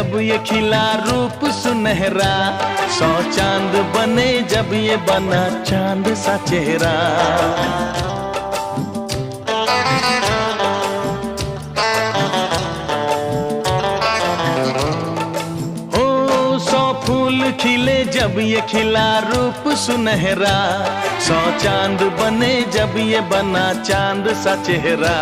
जब ये खिला रूप सुनहरा, 100 चांद बने जब ये बना चांद सा चेहरा। ओ 100 फूल खिले जब ये खिला रूप सुनहरा, 100 चांद बने जब ये बना चांद सा चेहरा।